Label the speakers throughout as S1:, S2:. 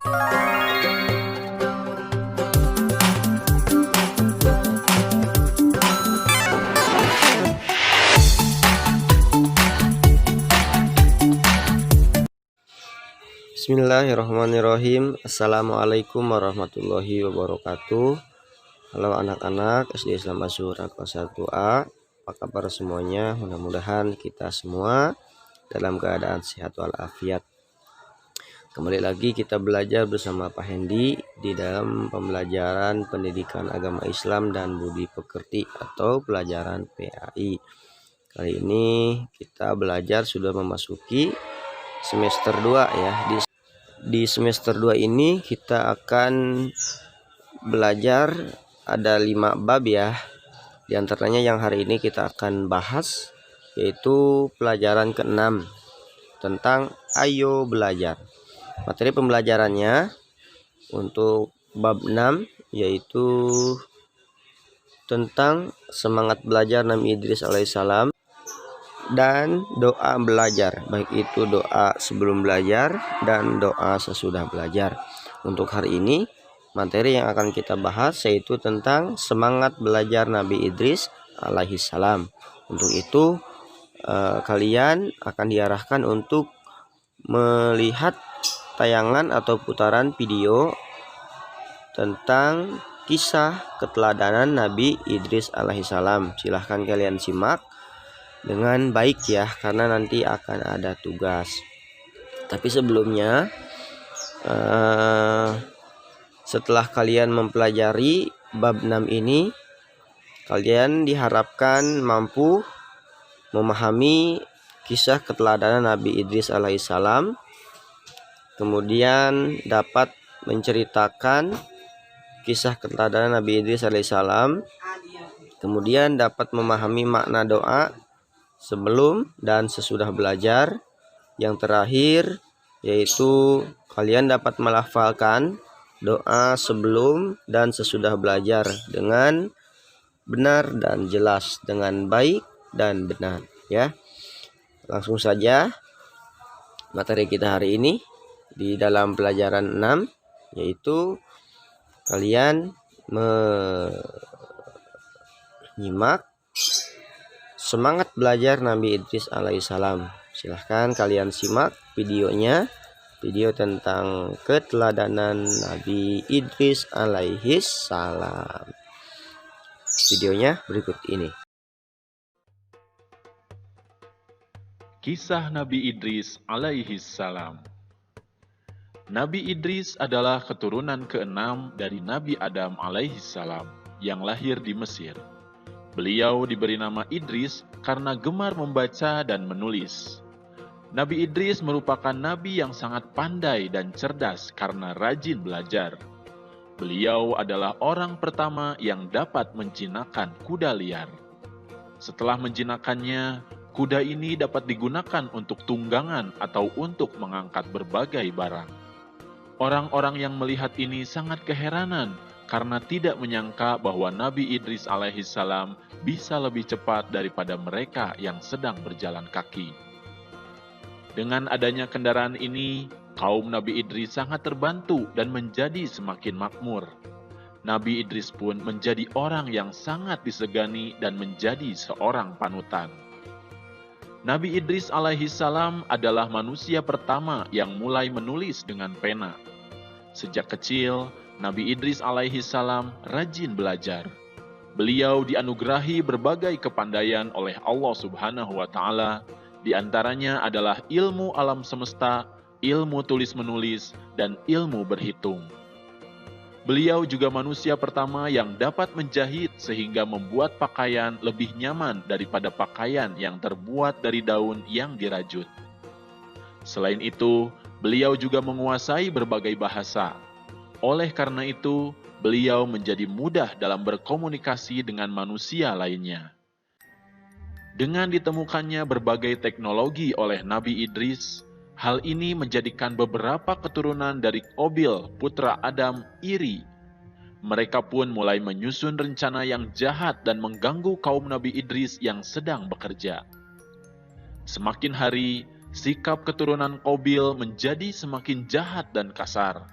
S1: Bismillahirrahmanirrahim. Assalamualaikum warahmatullahi wabarakatuh. Halo anak-anak SD Islam Asyura kelas 1A. Apa kabar semuanya? Mudah-mudahan kita semua dalam keadaan sehat walafiat. Kembali lagi kita belajar bersama Pak Hendi di dalam pembelajaran pendidikan agama Islam dan budi pekerti atau pelajaran PAI. Kali ini kita belajar sudah memasuki semester 2 ya. Di semester 2 ini kita akan belajar ada 5 bab ya. Di antaranya yang hari ini kita akan bahas yaitu pelajaran ke-6 tentang ayo belajar. Materi pembelajarannya untuk bab 6 yaitu tentang semangat belajar Nabi Idris alaihissalam dan doa belajar, baik itu doa sebelum belajar dan doa sesudah belajar. Untuk hari ini materi yang akan kita bahas yaitu tentang semangat belajar Nabi Idris alaihissalam. Untuk itu kalian akan diarahkan untuk melihat tayangan atau putaran video tentang kisah keteladanan Nabi Idris alaihissalam. Silahkan kalian simak dengan baik ya, karena nanti akan ada tugas. Tapi sebelumnya setelah kalian mempelajari bab 6 ini, kalian diharapkan mampu memahami kisah keteladanan Nabi Idris alaihissalam, kemudian dapat menceritakan kisah keteladanan Nabi Idris alaihissalam, kemudian dapat memahami makna doa sebelum dan sesudah belajar. Yang terakhir yaitu kalian dapat melafalkan doa sebelum dan sesudah belajar dengan benar dan jelas, dengan baik dan benar ya. Langsung saja materi kita hari ini di dalam pelajaran 6 yaitu kalian menyimak semangat belajar Nabi Idris alaihissalam. Silahkan kalian simak videonya, video tentang keteladanan Nabi Idris alaihissalam. Videonya berikut ini.
S2: Kisah Nabi Idris alaihissalam. Nabi Idris adalah keturunan ke-6 dari Nabi Adam alaihissalam yang lahir di Mesir. Beliau diberi nama Idris karena gemar membaca dan menulis. Nabi Idris merupakan nabi yang sangat pandai dan cerdas karena rajin belajar. Beliau adalah orang pertama yang dapat menjinakkan kuda liar. Setelah menjinakkannya, kuda ini dapat digunakan untuk tunggangan atau untuk mengangkat berbagai barang. Orang-orang yang melihat ini sangat keheranan karena tidak menyangka bahwa Nabi Idris alaihissalam bisa lebih cepat daripada mereka yang sedang berjalan kaki. Dengan adanya kendaraan ini, kaum Nabi Idris sangat terbantu dan menjadi semakin makmur. Nabi Idris pun menjadi orang yang sangat disegani dan menjadi seorang panutan. Nabi Idris alaihissalam adalah manusia pertama yang mulai menulis dengan pena. Sejak kecil, Nabi Idris alaihissalam rajin belajar. Beliau dianugerahi berbagai kepandaian oleh Allah Subhanahu wa Ta'ala. Di antaranya adalah ilmu alam semesta, ilmu tulis-menulis, dan ilmu berhitung. Beliau juga manusia pertama yang dapat menjahit sehingga membuat pakaian lebih nyaman daripada pakaian yang terbuat dari daun yang dirajut. Selain itu, beliau juga menguasai berbagai bahasa. Oleh karena itu, beliau menjadi mudah dalam berkomunikasi dengan manusia lainnya. Dengan ditemukannya berbagai teknologi oleh Nabi Idris, hal ini menjadikan beberapa keturunan dari Qabil, putra Adam, iri. Mereka pun mulai menyusun rencana yang jahat dan mengganggu kaum Nabi Idris yang sedang bekerja. Semakin hari, sikap keturunan Qabil menjadi semakin jahat dan kasar.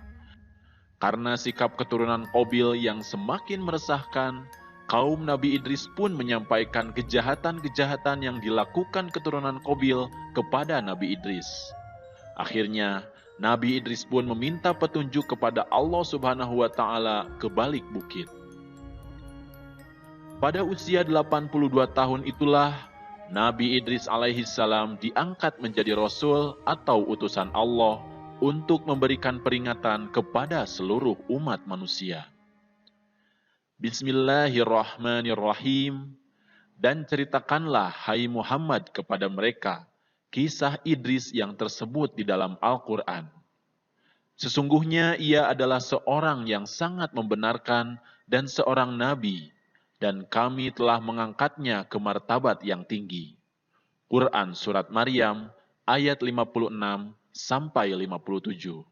S2: Karena sikap keturunan Qabil yang semakin meresahkan, kaum Nabi Idris pun menyampaikan kejahatan-kejahatan yang dilakukan keturunan Qabil kepada Nabi Idris. Akhirnya, Nabi Idris pun meminta petunjuk kepada Allah Subhanahu wa Ta'ala ke balik bukit. Pada usia 82 tahun itulah Nabi Idris alaihissalam diangkat menjadi Rasul atau utusan Allah untuk memberikan peringatan kepada seluruh umat manusia. Bismillahirrahmanirrahim. Dan ceritakanlah, hai Muhammad, kepada mereka kisah Idris yang tersebut di dalam Al-Quran. Sesungguhnya ia adalah seorang yang sangat membenarkan dan seorang nabi, dan kami telah mengangkatnya ke martabat yang tinggi. Quran Surat Maryam ayat 56 sampai 57.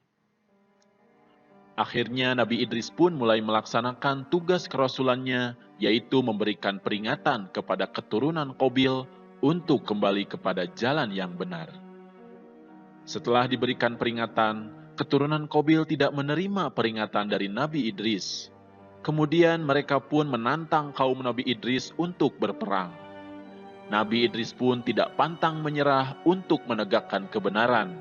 S2: Akhirnya Nabi Idris pun mulai melaksanakan tugas kerasulannya, yaitu memberikan peringatan kepada keturunan Qabil untuk kembali kepada jalan yang benar. Setelah diberikan peringatan, keturunan Qabil tidak menerima peringatan dari Nabi Idris. Kemudian mereka pun menantang kaum Nabi Idris untuk berperang. Nabi Idris pun tidak pantang menyerah untuk menegakkan kebenaran.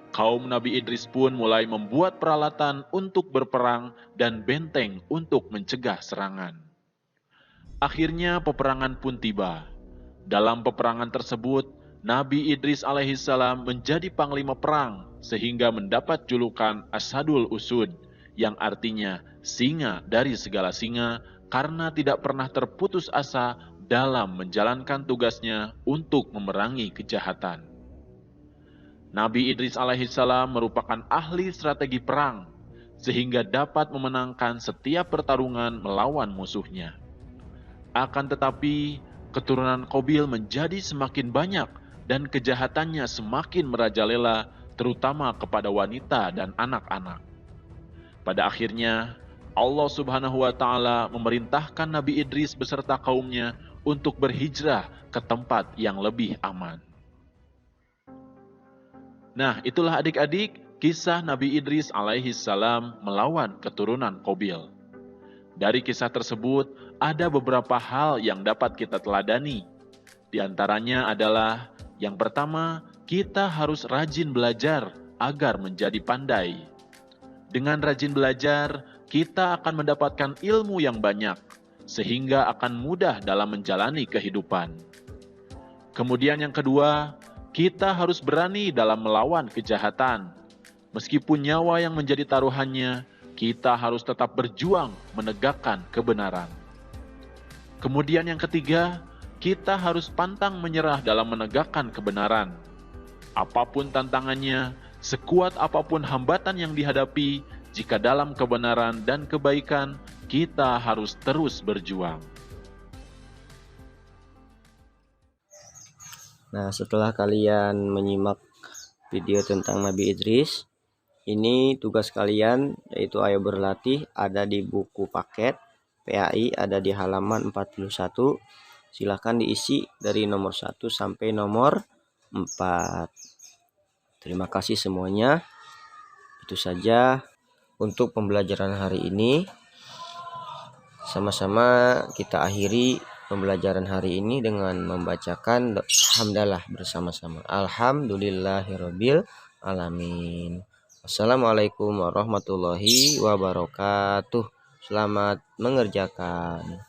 S2: Kaum Nabi Idris pun mulai membuat peralatan untuk berperang dan benteng untuk mencegah serangan. Akhirnya peperangan pun tiba. Dalam peperangan tersebut, Nabi Idris alaihissalam menjadi panglima perang sehingga mendapat julukan Asadul Usud, yang artinya singa dari segala singa, karena tidak pernah terputus asa dalam menjalankan tugasnya untuk memerangi kejahatan. Nabi Idris alaihissalam merupakan ahli strategi perang, sehingga dapat memenangkan setiap pertarungan melawan musuhnya. Akan tetapi, keturunan Qabil menjadi semakin banyak dan kejahatannya semakin merajalela, terutama kepada wanita dan anak-anak. Pada akhirnya, Allah Subhanahu wa Ta'ala memerintahkan Nabi Idris beserta kaumnya untuk berhijrah ke tempat yang lebih aman. Nah, itulah adik-adik kisah Nabi Idris alaihissalam melawan keturunan Qabil. Dari kisah tersebut, ada beberapa hal yang dapat kita teladani. Di antaranya adalah, yang pertama, kita harus rajin belajar agar menjadi pandai. Dengan rajin belajar, kita akan mendapatkan ilmu yang banyak, sehingga akan mudah dalam menjalani kehidupan. Kemudian yang kedua, kita harus berani dalam melawan kejahatan. Meskipun nyawa yang menjadi taruhannya, kita harus tetap berjuang menegakkan kebenaran. Kemudian yang ketiga, kita harus pantang menyerah dalam menegakkan kebenaran. Apapun tantangannya, sekuat apapun hambatan yang dihadapi, jika dalam kebenaran dan kebaikan, kita harus terus berjuang.
S1: Nah, setelah kalian menyimak video tentang Nabi Idris, ini tugas kalian, yaitu ayo berlatih, ada di buku paket PAI, ada di halaman 41. Silahkan diisi dari nomor 1 sampai nomor 4. Terima kasih semuanya. Itu saja untuk pembelajaran hari ini. Sama-sama kita akhiri pembelajaran hari ini dengan membacakan hamdalah bersama-sama. Alhamdulillahirabbil alamin. Wassalamualaikum warahmatullahi wabarakatuh. Selamat mengerjakan.